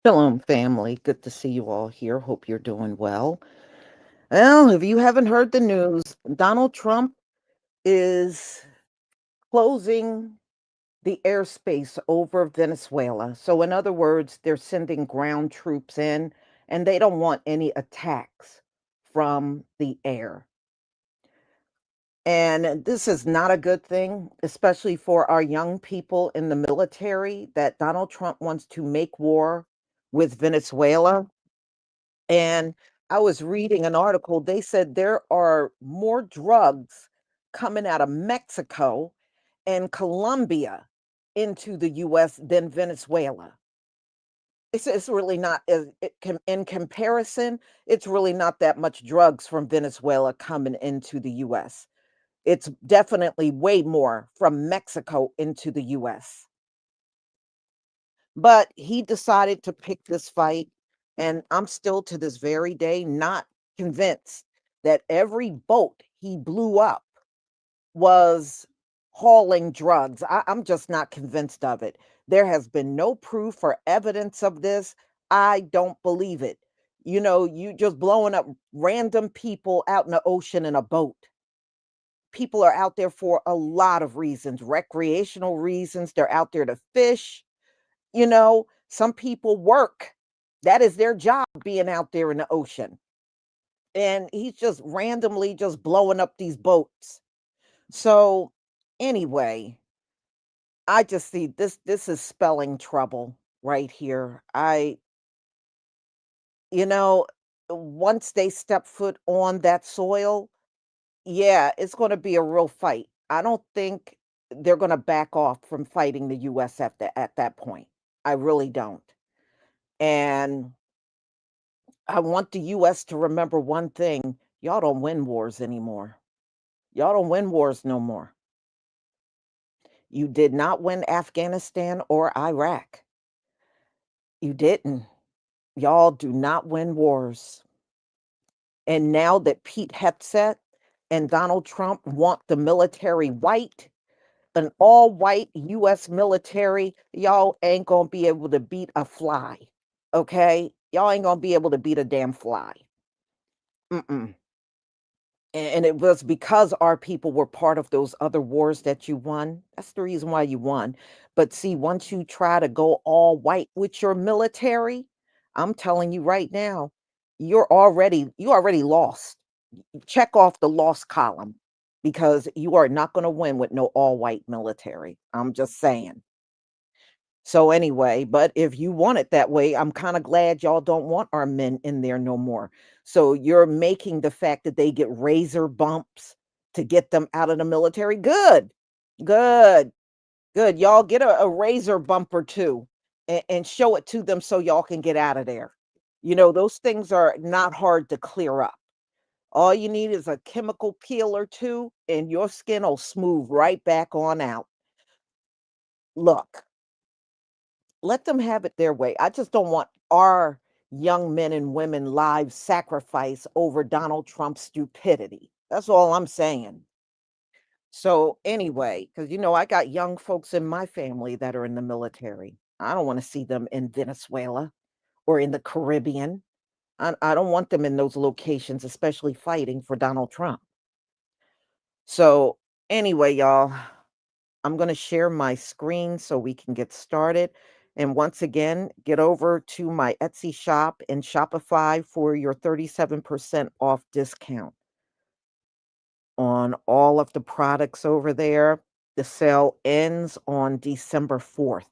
Shalom, family. Good to see you all here. Hope you're doing well. Well, if you haven't heard the news, Donald Trump is closing the airspace over Venezuela. So, in other words, they're sending ground troops in and they don't want any attacks from the air. And this is not a good thing, especially for our young people in the military, that Donald Trump wants to make war with Venezuela. And I was reading an article, they said there are more drugs coming out of Mexico and Colombia into the US than Venezuela. It's really not in comparison, it's really not that much drugs from Venezuela coming into the US. It's definitely way more from Mexico into the US. But he decided to pick this fight, and I'm still to this very day not convinced that every boat he blew up was hauling drugs. I'm just not convinced of it. There has been no proof or evidence of this. I don't believe it. You just blowing up random people out in the ocean in a boat. People are out there for a lot of reasons, recreational reasons. They're out there to fish. Some people work. That is their job, being out there in the ocean. And he's just randomly just blowing up these boats. So anyway, I just see this is spelling trouble right here. You know, once they step foot on that soil, yeah, it's going to be a real fight. I don't think they're going to back off from fighting the US at that point. I really don't. And I want the US to remember one thing, y'all don't win wars anymore. Y'all don't win wars no more. You did not win Afghanistan or Iraq. You didn't. Y'all do not win wars. And now that Pete Hegseth and Donald Trump want the military white, an all white US military, y'all ain't gonna be able to beat a fly. Okay? Y'all ain't gonna be able to beat a damn fly. Mm-mm. And it was because our people were part of those other wars that you won. That's the reason why you won. But see, once you try to go all white with your military, I'm telling you right now, you already lost. Check off the loss column because you are not going to win with no all white military. I'm just saying. So anyway, but if you want it that way, I'm kind of glad y'all don't want our men in there no more. So you're making the fact that they get razor bumps to get them out of the military. Good, good, good. Y'all get a razor bump or two and show it to them so y'all can get out of there. Those things are not hard to clear up. All you need is a chemical peel or two, and your skin will smooth right back on out. Look, let them have it their way. I just don't want our young men and women lives sacrificed over Donald Trump's stupidity. That's all I'm saying. So anyway, because I got young folks in my family that are in the military. I don't want to see them in Venezuela or in the Caribbean. I don't want them in those locations, especially fighting for Donald Trump. So anyway, y'all, I'm going to share my screen so we can get started. And once again, get over to my Etsy shop and Shopify for your 37% off discount on all of the products over there. The sale ends on December 4th,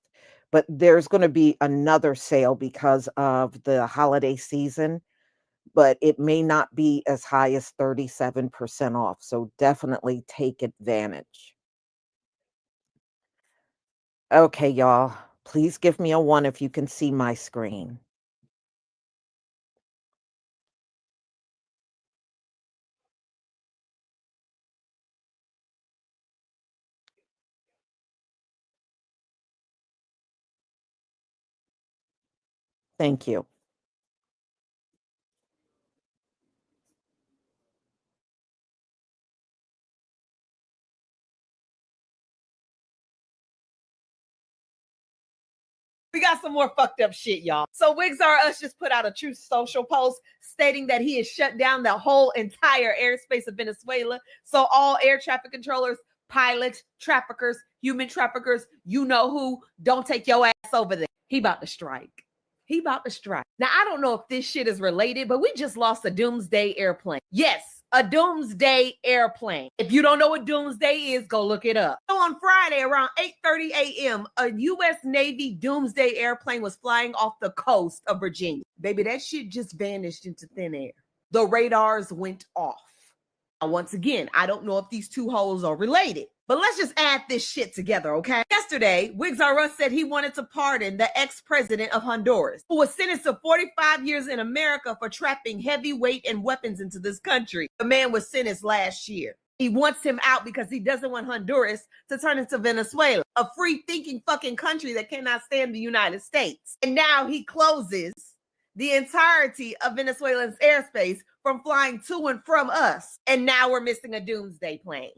but there's going to be another sale because of the holiday season, but it may not be as high as 37% off. So definitely take advantage. Okay, y'all. Please give me a 1 if you can see my screen. Thank you. got some more fucked up shit, y'all. So Wigs R Us just put out a Truth Social post stating that he has shut down the whole entire airspace of Venezuela. So all air traffic controllers, pilots, traffickers, human traffickers, you know who, don't take your ass over there. He about to strike. He about to strike. Now, I don't know if this shit is related, but we just lost a doomsday airplane. Yes, a doomsday airplane. If you don't know what doomsday is, go look it up. So on Friday around 8:30 a.m., a U.S. Navy doomsday airplane was flying off the coast of Virginia. Baby, that shit just vanished into thin air. The radars went off. Now, once again, I don't know if these two holes are related, but let's just add this shit together, okay? Yesterday, Wigs R Us said he wanted to pardon the ex-president of Honduras, who was sentenced to 45 years in America for trapping heavyweight and weapons into this country. The man was sentenced last year. He wants him out because he doesn't want Honduras to turn into Venezuela, a free-thinking fucking country that cannot stand the United States. And now he closes the entirety of Venezuela's airspace from flying to and from us. And now we're missing a doomsday plane.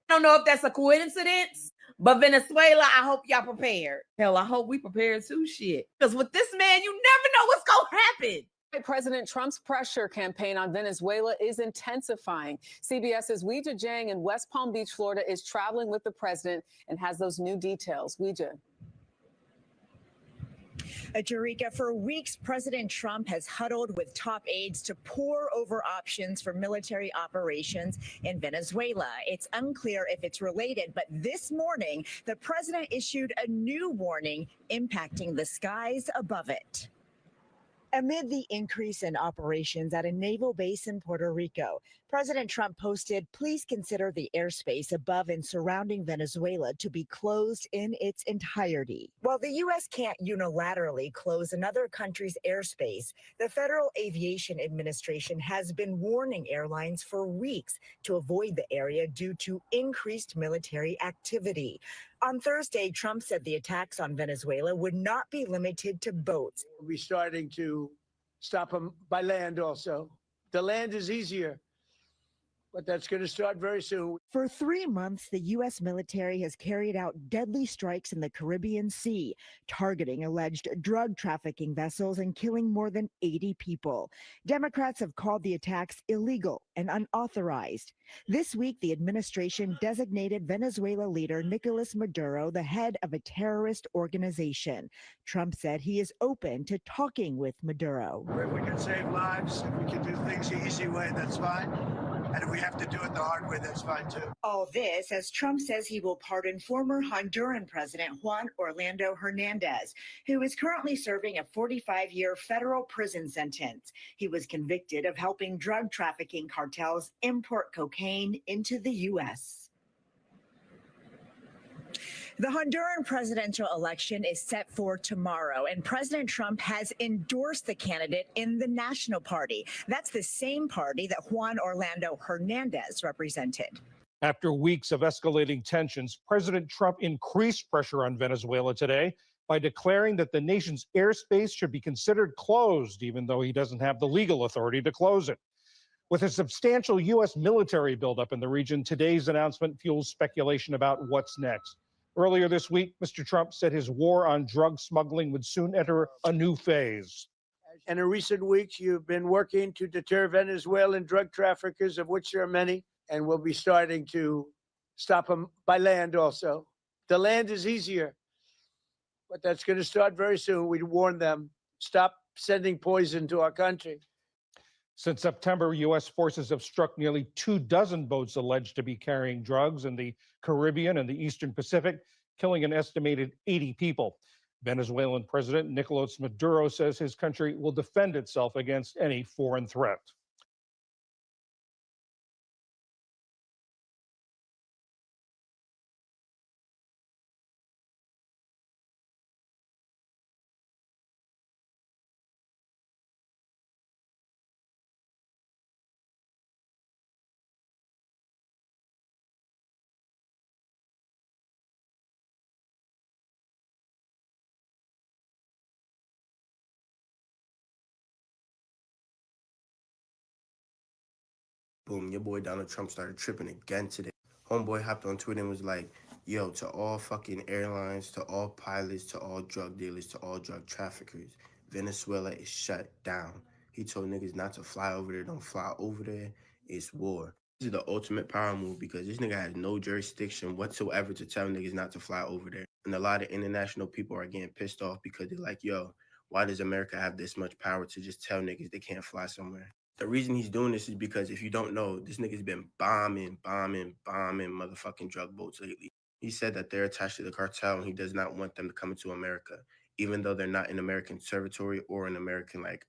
I don't know if that's a coincidence, but Venezuela, I hope y'all prepared. Hell, I hope we prepared too, shit. Because with this man, you never know what's going to happen. President Trump's pressure campaign on Venezuela is intensifying. CBS's Weijia Jiang in West Palm Beach, Florida, is traveling with the president and has those new details. Weijia. Jarika, for weeks, President Trump has huddled with top aides to pore over options for military operations in Venezuela. It's unclear if it's related, but this morning, the president issued a new warning impacting the skies above it. Amid the increase in operations at a naval base in Puerto Rico, President Trump posted, "Please consider the airspace above and surrounding Venezuela to be closed in its entirety." While the U.S. can't unilaterally close another country's airspace, the Federal Aviation Administration has been warning airlines for weeks to avoid the area due to increased military activity. On Thursday, Trump said the attacks on Venezuela would not be limited to boats. We'll be starting to stop them by land also. The land is easier, but that's going to start very soon. For 3 months, the U.S. military has carried out deadly strikes in the Caribbean Sea, targeting alleged drug trafficking vessels and killing more than 80 people. Democrats have called the attacks illegal and unauthorized. This week, the administration designated Venezuela leader Nicolas Maduro the head of a terrorist organization. Trump said he is open to talking with Maduro. If we can save lives, if we can do things the easy way, that's fine. And if we have to do it the hard way, that's fine too. All this as Trump says he will pardon former Honduran President Juan Orlando Hernandez, who is currently serving a 45-year federal prison sentence. He was convicted of helping drug trafficking cartels import cocaine into the U.S. The Honduran presidential election is set for tomorrow, and President Trump has endorsed the candidate in the National Party. That's the same party that Juan Orlando Hernandez represented. After weeks of escalating tensions, President Trump increased pressure on Venezuela today by declaring that the nation's airspace should be considered closed, even though he doesn't have the legal authority to close it. With a substantial U.S. military buildup in the region, today's announcement fuels speculation about what's next. Earlier this week, Mr. Trump said his war on drug smuggling would soon enter a new phase. And in recent weeks, you've been working to deter Venezuelan drug traffickers, of which there are many, and we'll be starting to stop them by land also. The land is easier, but that's going to start very soon. We warn them, stop sending poison to our country. Since September, U.S. forces have struck nearly 24 boats alleged to be carrying drugs in the Caribbean and the Eastern Pacific, killing an estimated 80 people. Venezuelan President Nicolas Maduro says his country will defend itself against any foreign threat. Boom, your boy Donald Trump started tripping again today. Homeboy hopped on Twitter and was like, Yo, to all fucking airlines, to all pilots, to all drug dealers, to all drug traffickers, Venezuela is shut down. He told niggas not to fly over there, don't fly over there. It's war. This is the ultimate power move because this nigga has no jurisdiction whatsoever to tell niggas not to fly over there. And a lot of international people are getting pissed off because they're like, yo, why does America have this much power to just tell niggas they can't fly somewhere? The reason he's doing this is because if you don't know, this nigga's been bombing motherfucking drug boats lately. He said that they're attached to the cartel and he does not want them to come into America, even though they're not in American territory or in American, like,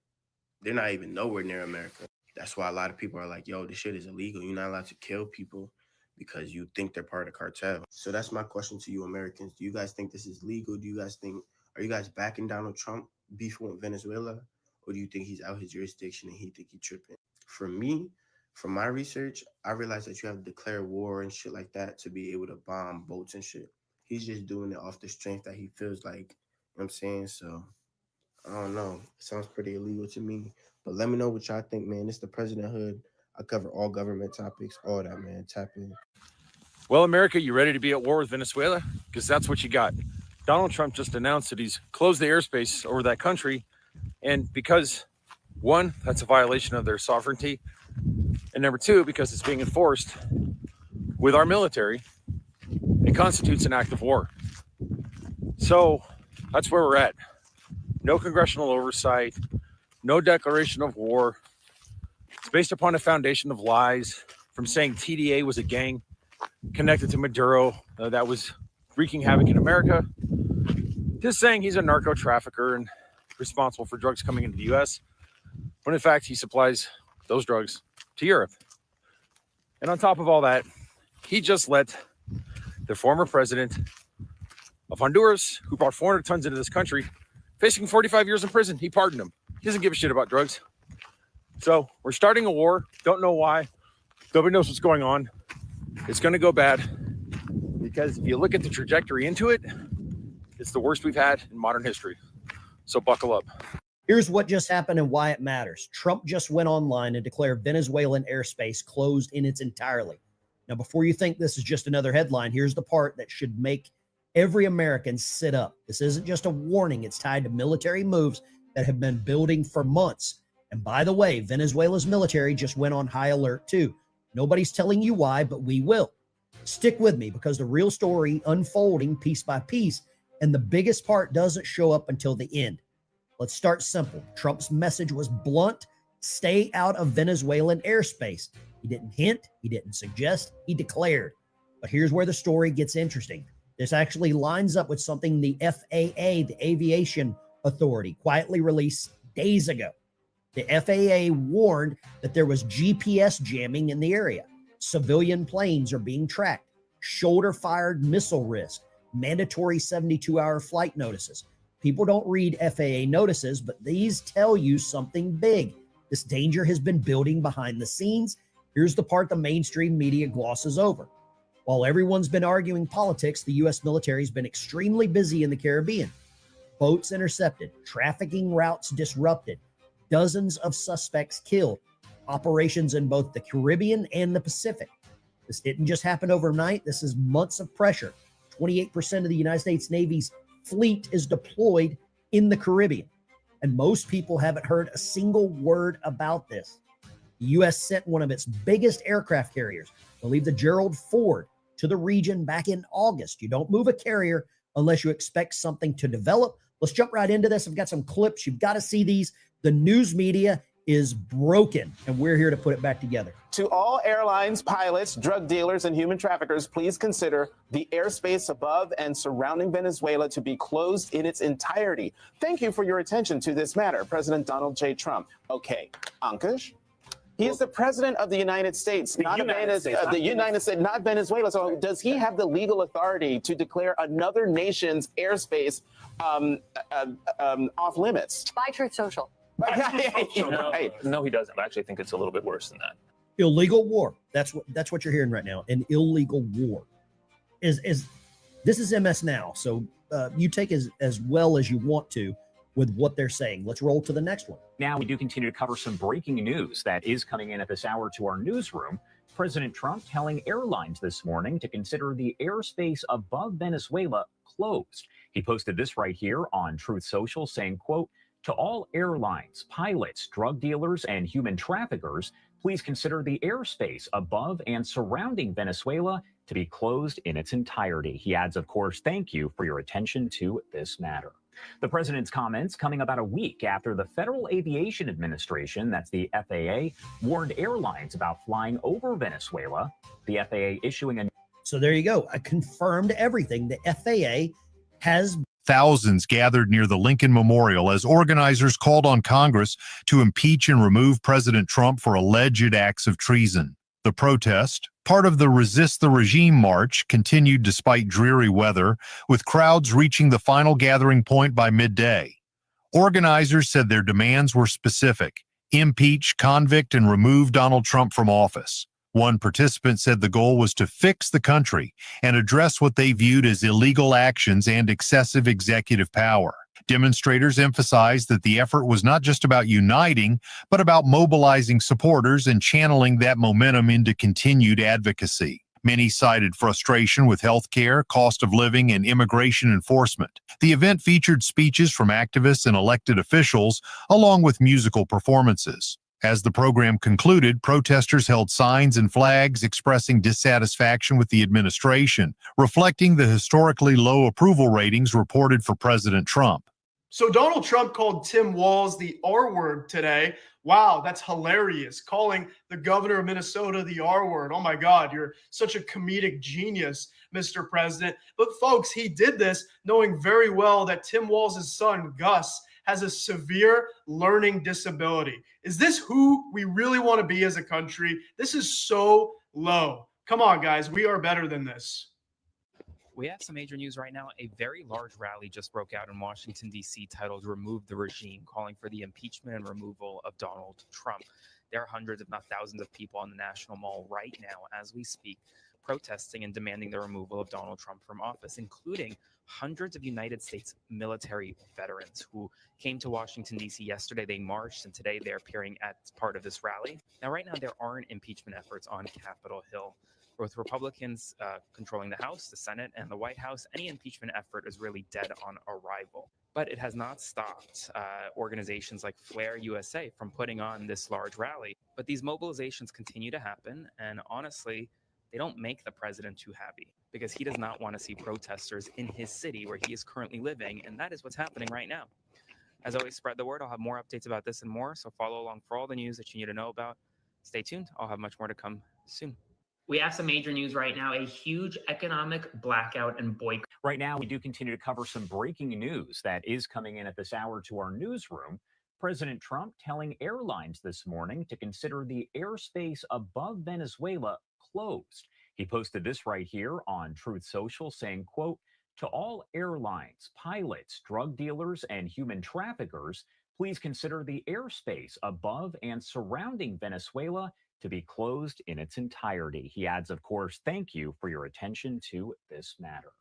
they're not even nowhere near America. That's why a lot of people are like, yo, this shit is illegal. You're not allowed to kill people because you think they're part of the cartel. So that's my question to you Americans. Do you guys think this is legal? Are you guys backing Donald Trump beefing with Venezuela? Or do you think he's out his jurisdiction and he think he's tripping? For me, from my research, I realized that you have to declare war and shit like that to be able to bomb boats and shit. He's just doing it off the strength that he feels like, you know what I'm saying? So, I don't know. It sounds pretty illegal to me. But let me know what y'all think, man. It's the President Hood. I cover all government topics, all that, man. Tap in. Well, America, you ready to be at war with Venezuela? Because that's what you got. Donald Trump just announced that he's closed the airspace over that country. And because, one, that's a violation of their sovereignty. And number two, because it's being enforced with our military, it constitutes an act of war. So that's where we're at. No congressional oversight, no declaration of war. It's based upon a foundation of lies from saying TDA was a gang connected to Maduro that was wreaking havoc in America, just saying he's a narco trafficker and responsible for drugs coming into the US, when in fact he supplies those drugs to Europe. And on top of all that, he just let the former president of Honduras, who brought 400 tons into this country, facing 45 years in prison. He pardoned him. He doesn't give a shit about drugs. So we're starting a war. Don't know why. Nobody knows what's going on. It's going to go bad because if you look at the trajectory into it, it's the worst we've had in modern history. So buckle up. Here's what just happened and why it matters. Trump just went online and declared Venezuelan airspace closed in its entirety. Now, before you think this is just another headline, here's the part that should make every American sit up. This isn't just a warning. It's tied to military moves that have been building for months. And by the way, Venezuela's military just went on high alert too. Nobody's telling you why, but we will. Stick with me because the real story unfolding piece by piece, and the biggest part doesn't show up until the end. Let's start simple. Trump's message was blunt: stay out of Venezuelan airspace. He didn't hint, he didn't suggest, he declared. But here's where the story gets interesting. This actually lines up with something the FAA, the Aviation Authority, quietly released days ago. The FAA warned that there was GPS jamming in the area. Civilian planes are being tracked. Shoulder-fired missile risk. Mandatory 72-hour flight notices. People don't read FAA notices, but these tell you something big. This danger has been building behind the scenes. Here's the part the mainstream media glosses over. While everyone's been arguing politics, the U.S. military has been extremely busy in the Caribbean. Boats intercepted, trafficking routes disrupted, dozens of suspects killed, operations in both the Caribbean and the Pacific. This didn't just happen overnight. This is months of pressure. 28% of the United States Navy's fleet is deployed in the Caribbean. And most people haven't heard a single word about this. The U.S. sent one of its biggest aircraft carriers, I believe the Gerald Ford, to the region back in August. You don't move a carrier unless you expect something to develop. Let's jump right into this. I've got some clips. You've got to see these. The news media is broken, and we're here to put it back together. To all airlines, pilots, drug dealers, and human traffickers, please consider the airspace above and surrounding Venezuela to be closed in its entirety. Thank you for your attention to this matter, President Donald J. Trump. Okay, Ankush? He is the president of the United States, not Venezuela. So does he have the legal authority to declare another nation's airspace off limits? By Truth Social. No, he doesn't. I actually think it's a little bit worse than that. Illegal war. That's what you're hearing right now. An illegal war. This is MS Now. So you take as well as you want to with what they're saying. Let's roll to the next one. Now we do continue to cover some breaking news that is coming in at this hour to our newsroom. President Trump telling airlines this morning to consider the airspace above Venezuela closed. He posted this right here on Truth Social saying, quote, "To all airlines, pilots, drug dealers, and human traffickers, please consider the airspace above and surrounding Venezuela to be closed in its entirety." He adds, of course, "Thank you for your attention to this matter." The president's comments coming about a week after the Federal Aviation Administration, that's the FAA, warned airlines about flying over Venezuela. The FAA issuing a... So there you go. I confirmed everything. The FAA has... Thousands gathered near the Lincoln Memorial as organizers called on Congress to impeach and remove President Trump for alleged acts of treason. The protest, part of the Resist the Regime March, continued despite dreary weather, with crowds reaching the final gathering point by midday. Organizers said their demands were specific: impeach, convict, and remove Donald Trump from office. One participant said the goal was to fix the country and address what they viewed as illegal actions and excessive executive power. Demonstrators emphasized that the effort was not just about uniting, but about mobilizing supporters and channeling that momentum into continued advocacy. Many cited frustration with healthcare, cost of living, and immigration enforcement. The event featured speeches from activists and elected officials, along with musical performances. As the program concluded, protesters held signs and flags expressing dissatisfaction with the administration, reflecting the historically low approval ratings reported for President Trump. So Donald Trump called Tim Walz the R word today. Wow, that's hilarious. Calling the governor of Minnesota the R word. Oh my God, you're such a comedic genius, Mr. President. But folks, he did this knowing very well that Tim Walz's son, Gus, has a severe learning disability. Is this who we really want to be as a country? This is so low. Come on, guys, we are better than this. We have some major news right now. A very large rally just broke out in Washington, D.C. titled "Remove the Regime," calling for the impeachment and removal of Donald Trump. There are hundreds, if not thousands, of people on the National Mall right now as we speak, protesting and demanding the removal of Donald Trump from office, including hundreds of United States military veterans who came to Washington, D.C. yesterday. They marched, and today they're appearing as part of this rally. Now, right now, there aren't impeachment efforts on Capitol Hill. With Republicans controlling the House, the Senate, and the White House, any impeachment effort is really dead on arrival. But it has not stopped organizations like Flare USA from putting on this large rally. But these mobilizations continue to happen, and honestly, they don't make the president too happy because he does not want to see protesters in his city where he is currently living, and that is what's happening right now. As always, spread the word. I'll have more updates about this and more, so follow along for all the news that you need to know about. Stay tuned. I'll have much more to come soon. We have some major news right now, a huge economic blackout and boycott. Right now, we do continue to cover some breaking news that is coming in at this hour to our newsroom. President Trump telling airlines this morning to consider the airspace above Venezuela closed. He posted this right here on Truth Social saying, quote, "To all airlines, pilots, drug dealers, and human traffickers, please consider the airspace above and surrounding Venezuela to be closed in its entirety." He adds, of course, "Thank you for your attention to this matter."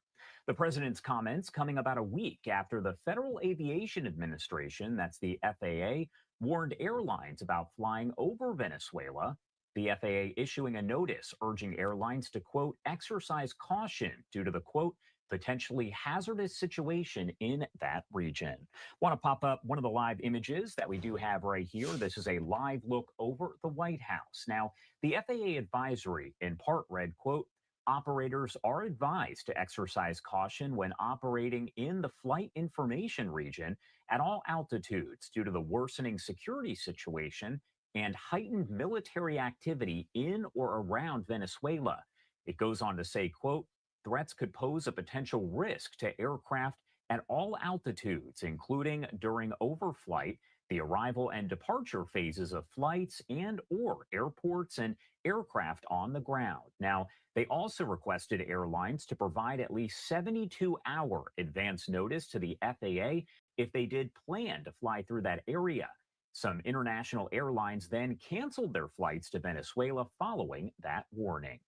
The president's comments coming about a week after the Federal Aviation Administration, that's the FAA, warned airlines about flying over Venezuela. The FAA issuing a notice urging airlines to, quote, "exercise caution due to the, quote, potentially hazardous situation in that region." Want to pop up one of the live images that we do have right here. This is a live look over the White House. Now, the FAA advisory in part read, quote, "Operators are advised to exercise caution when operating in the flight information region at all altitudes due to the worsening security situation and heightened military activity in or around Venezuela." It goes on to say, quote, "Threats could pose a potential risk to aircraft at all altitudes, including during overflight, the arrival and departure phases of flights and or airports and aircraft on the ground." Now, they also requested airlines to provide at least 72-hour advance notice to the FAA if they did plan to fly through that area. Some international airlines then canceled their flights to Venezuela following that warning.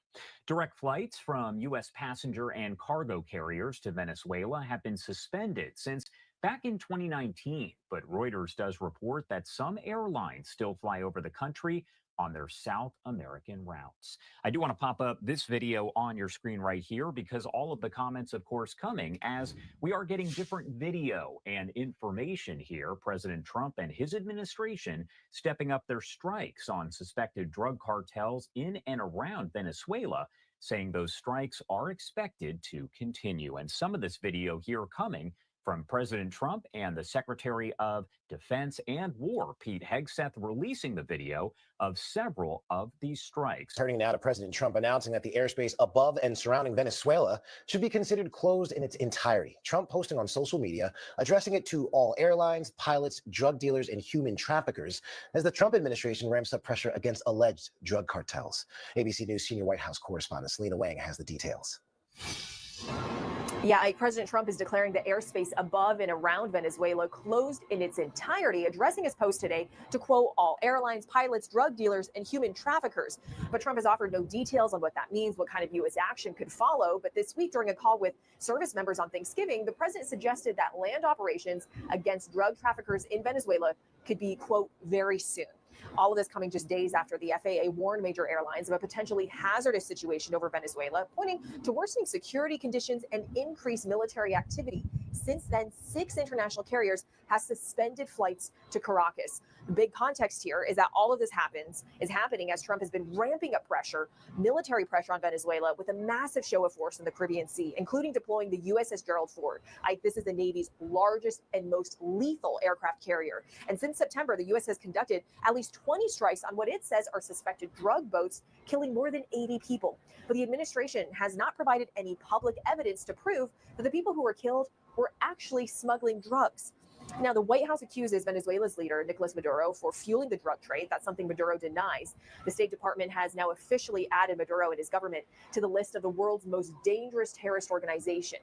Direct flights from U.S. passenger and cargo carriers to Venezuela have been suspended since back in 2019, but Reuters does report that some airlines still fly over the country on their South American routes. I do want to pop up this video on your screen right here because all of the comments, of course, coming as we are getting different video and information here. President Trump and his administration stepping up their strikes on suspected drug cartels in and around Venezuela, saying those strikes are expected to continue. And some of this video here coming from President Trump and the Secretary of Defense and War, Pete Hegseth, releasing the video of several of these strikes. Turning now to President Trump announcing that the airspace above and surrounding Venezuela should be considered closed in its entirety. Trump posting on social media, addressing it to all airlines, pilots, drug dealers, and human traffickers as the Trump administration ramps up pressure against alleged drug cartels. ABC News senior White House correspondent Selena Wang has the details. Yeah, President Trump is declaring the airspace above and around Venezuela closed in its entirety, addressing his post today to quote all airlines, pilots, drug dealers, and human traffickers. But Trump has offered no details on what that means, what kind of U.S. action could follow. But this week, during a call with service members on Thanksgiving, the president suggested that land operations against drug traffickers in Venezuela could be, quote, very soon. All of this coming just days after the FAA warned major airlines of a potentially hazardous situation over Venezuela, pointing to worsening security conditions and increased military activity. Since then, 6 international carriers have suspended flights to Caracas. The big context here is that all of this is happening as Trump has been ramping up military pressure on Venezuela with a massive show of force in the Caribbean Sea, including deploying the USS Gerald Ford. This is the Navy's largest and most lethal aircraft carrier. And since September, the U.S. has conducted at least 20 strikes on what it says are suspected drug boats, killing more than 80 people. But the administration has not provided any public evidence to prove that the people who were killed were actually smuggling drugs. Now, the White House accuses Venezuela's leader, Nicolas Maduro, for fueling the drug trade. That's something Maduro denies. The State Department has now officially added Maduro and his government to the list of the world's most dangerous terrorist organization.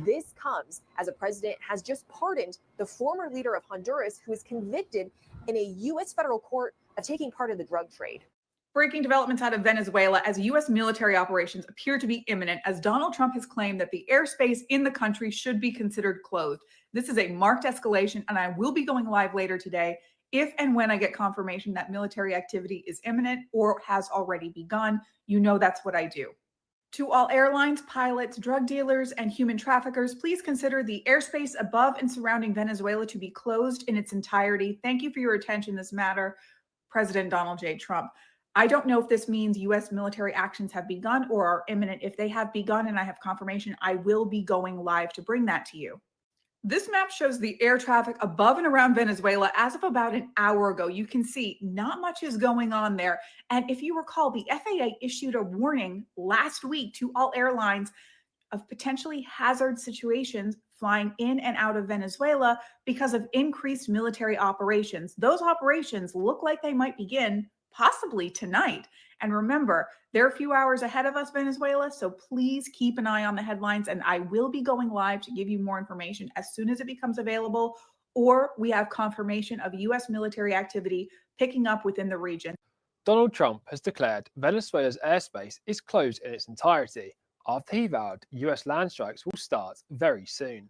This comes as a president has just pardoned the former leader of Honduras, who is convicted in a U.S. federal court of taking part in the drug trade. Breaking developments out of Venezuela as U.S. military operations appear to be imminent as Donald Trump has claimed that the airspace in the country should be considered closed. This is a marked escalation, and I will be going live later today if and when I get confirmation that military activity is imminent or has already begun. You know that's what I do. To all airlines, pilots, drug dealers, and human traffickers, please consider the airspace above and surrounding Venezuela to be closed in its entirety. Thank you for your attention in this matter, President Donald J. Trump. I don't know if this means U.S. military actions have begun or are imminent. If they have begun and I have confirmation, I will be going live to bring that to you. This map shows the air traffic above and around Venezuela as of about an hour ago. You can see not much is going on there. And if you recall, the FAA issued a warning last week to all airlines of potentially hazard situations flying in and out of Venezuela because of increased military operations. Those operations look like they might begin possibly tonight. And remember, they're a few hours ahead of us, Venezuela, so please keep an eye on the headlines, and I will be going live to give you more information as soon as it becomes available, or we have confirmation of U.S. military activity picking up within the region. Donald Trump has declared Venezuela's airspace is closed in its entirety after he vowed U.S. land strikes will start very soon.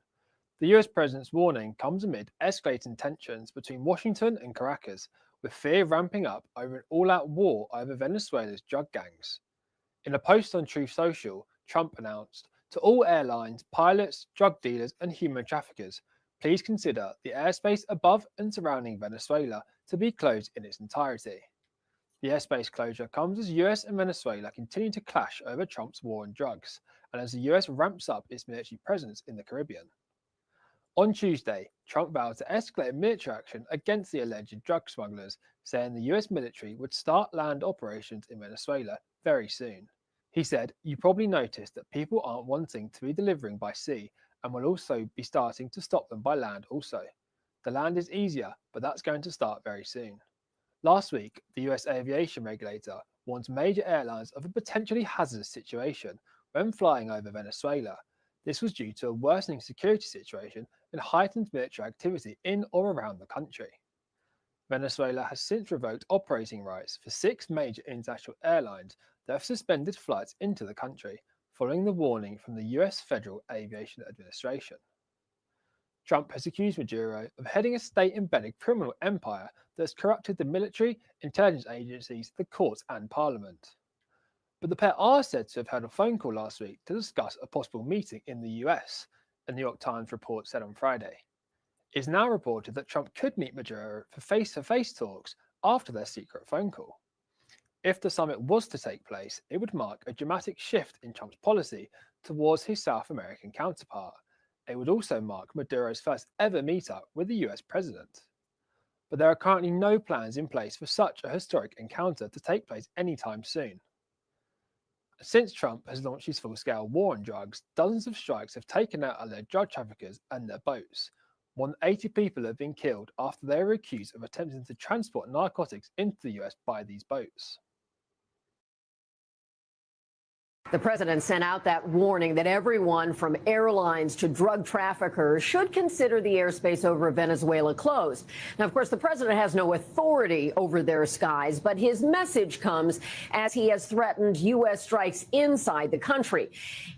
The U.S. president's warning comes amid escalating tensions between Washington and Caracas, with fear ramping up over an all-out war over Venezuela's drug gangs. In a post on Truth Social, Trump announced, to all airlines, pilots, drug dealers, and human traffickers, please consider the airspace above and surrounding Venezuela to be closed in its entirety. The airspace closure comes as US and Venezuela continue to clash over Trump's war on drugs, and as the US ramps up its military presence in the Caribbean. On Tuesday, Trump vowed to escalate military action against the alleged drug smugglers, saying the US military would start land operations in Venezuela very soon. He said, "You probably noticed that people aren't wanting to be delivering by sea and will also be starting to stop them by land also. The land is easier, but that's going to start very soon." Last week, the US aviation regulator warned major airlines of a potentially hazardous situation when flying over Venezuela. This was due to a worsening security situation and heightened military activity in or around the country. Venezuela has since revoked operating rights for 6 major international airlines that have suspended flights into the country, following the warning from the US Federal Aviation Administration. Trump has accused Maduro of heading a state-embedded criminal empire that has corrupted the military, intelligence agencies, the courts, and parliament. But the pair are said to have had a phone call last week to discuss a possible meeting in the US, a New York Times report said on Friday. It is now reported that Trump could meet Maduro for face-to-face talks after their secret phone call. If the summit was to take place, it would mark a dramatic shift in Trump's policy towards his South American counterpart. It would also mark Maduro's first ever meetup with the US president. But there are currently no plans in place for such a historic encounter to take place anytime soon. Since Trump has launched his full-scale war on drugs, dozens of strikes have taken out alleged drug traffickers and their boats. More than 80 people have been killed after they were accused of attempting to transport narcotics into the US by these boats. The president sent out that warning that everyone from airlines to drug traffickers should consider the airspace over Venezuela closed. Now, of course, the president has no authority over their skies, but his message comes as he has threatened U.S. strikes inside the country.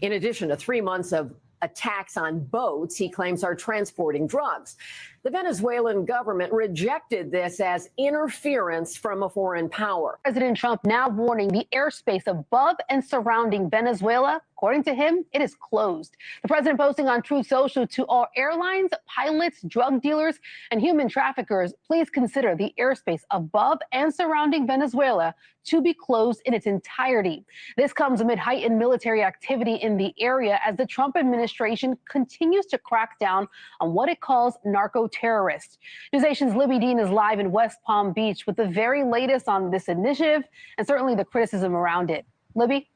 In addition to 3 months of attacks on boats he claims are transporting drugs. The Venezuelan government rejected this as interference from a foreign power. President Trump now warning the airspace above and surrounding Venezuela. According to him, it is closed. The president posting on Truth Social to all airlines, pilots, drug dealers, and human traffickers, please consider the airspace above and surrounding Venezuela to be closed in its entirety. This comes amid heightened military activity in the area as the Trump administration continues to crack down on what it calls narco-terrorists. NewsNation's Libby Dean is live in West Palm Beach with the very latest on this initiative and certainly the criticism around it. Libby?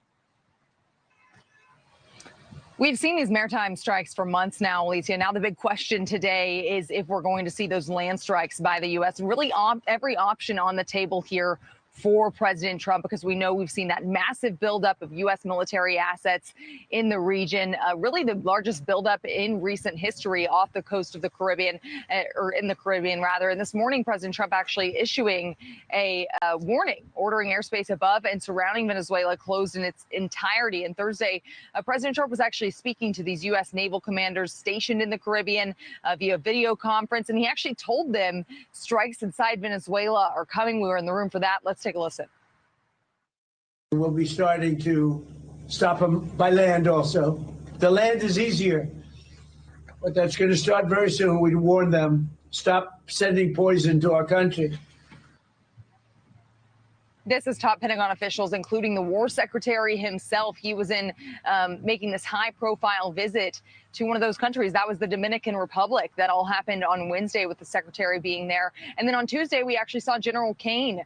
We've seen these maritime strikes for months now, Alicia. Now the big question today is if we're going to see those land strikes by the U.S. Really every option on the table here for President Trump, because we know we've seen that massive buildup of U.S. military assets in the region, really the largest buildup in recent history off the coast of the Caribbean, or in the Caribbean rather. And this morning, President Trump actually issuing a warning, ordering airspace above and surrounding Venezuela closed in its entirety. And Thursday, President Trump was actually speaking to these U.S. naval commanders stationed in the Caribbean via video conference, and he actually told them strikes inside Venezuela are coming. We were in the room for that. Let's take a listen. We'll be starting to stop them by land also. The land is easier, but that's going to start very soon. We warn them, stop sending poison to our country. This is top Pentagon officials, including the war secretary himself. He was in making this high-profile visit to one of those countries. That was the Dominican Republic. That all happened on Wednesday with the secretary being there. And then on Tuesday, we actually saw General Kane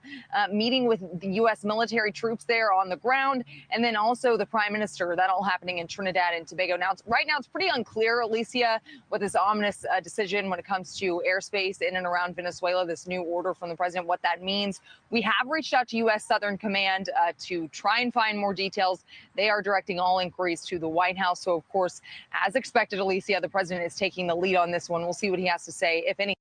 meeting with the U.S. military troops there on the ground, and then also the prime minister. That all happening in Trinidad and Tobago. Now, right now, it's pretty unclear, Alicia, with this ominous decision when it comes to airspace in and around Venezuela, this new order from the president, what that means. We have reached out to U.S. Southern Command to try and find more details. They are directing all inquiries to the White House. So, of course, as expected, Alicia, the president is taking the lead on this one. We'll see what he has to say, if any.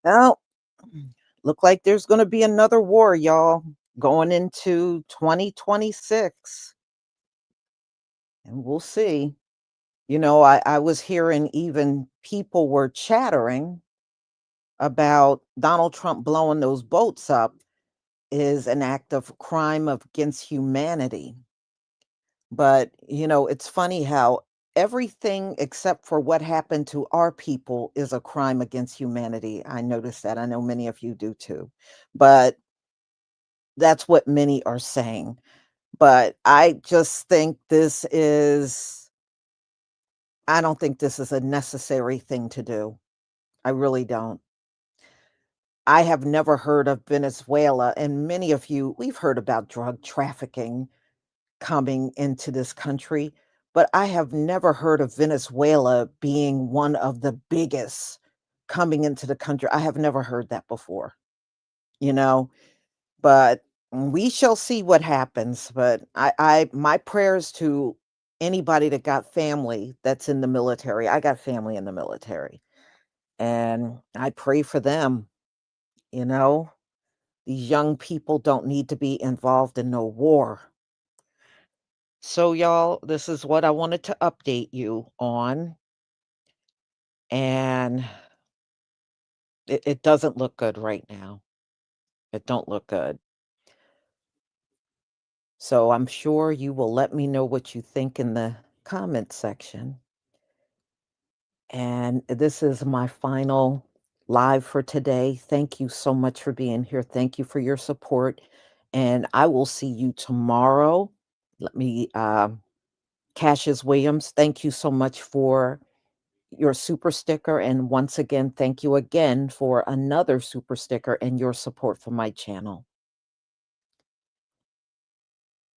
Well, look like there's going to be another war, y'all, going into 2026. And we'll see. You know, I was hearing even people were chattering about Donald Trump blowing those boats up is an act of crime against humanity. But, you know, it's funny how everything except for what happened to our people is a crime against humanity. I noticed that. I know many of you do too. But that's what many are saying. But I just think I don't think this is a necessary thing to do. I really don't. I have never heard of Venezuela, and many of you, we've heard about drug trafficking coming into this country, but I have never heard of Venezuela being one of the biggest coming into the country. I have never heard that before, you know, but we shall see what happens. But my prayers to anybody that got family that's in the military. I got family in the military, and I pray for them. You know, these young people don't need to be involved in no war. So, y'all, this is what I wanted to update you on. And it doesn't look good right now. It don't look good. So I'm sure you will let me know what you think in the comment section. And this is my final live for today. Thank you so much for being here. Thank you for your support. And I will see you tomorrow. Let me, Cassius Williams, thank you so much for your super sticker. And once again, thank you again for another super sticker and your support for my channel.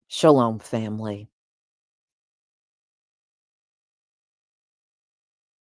Shalom, family.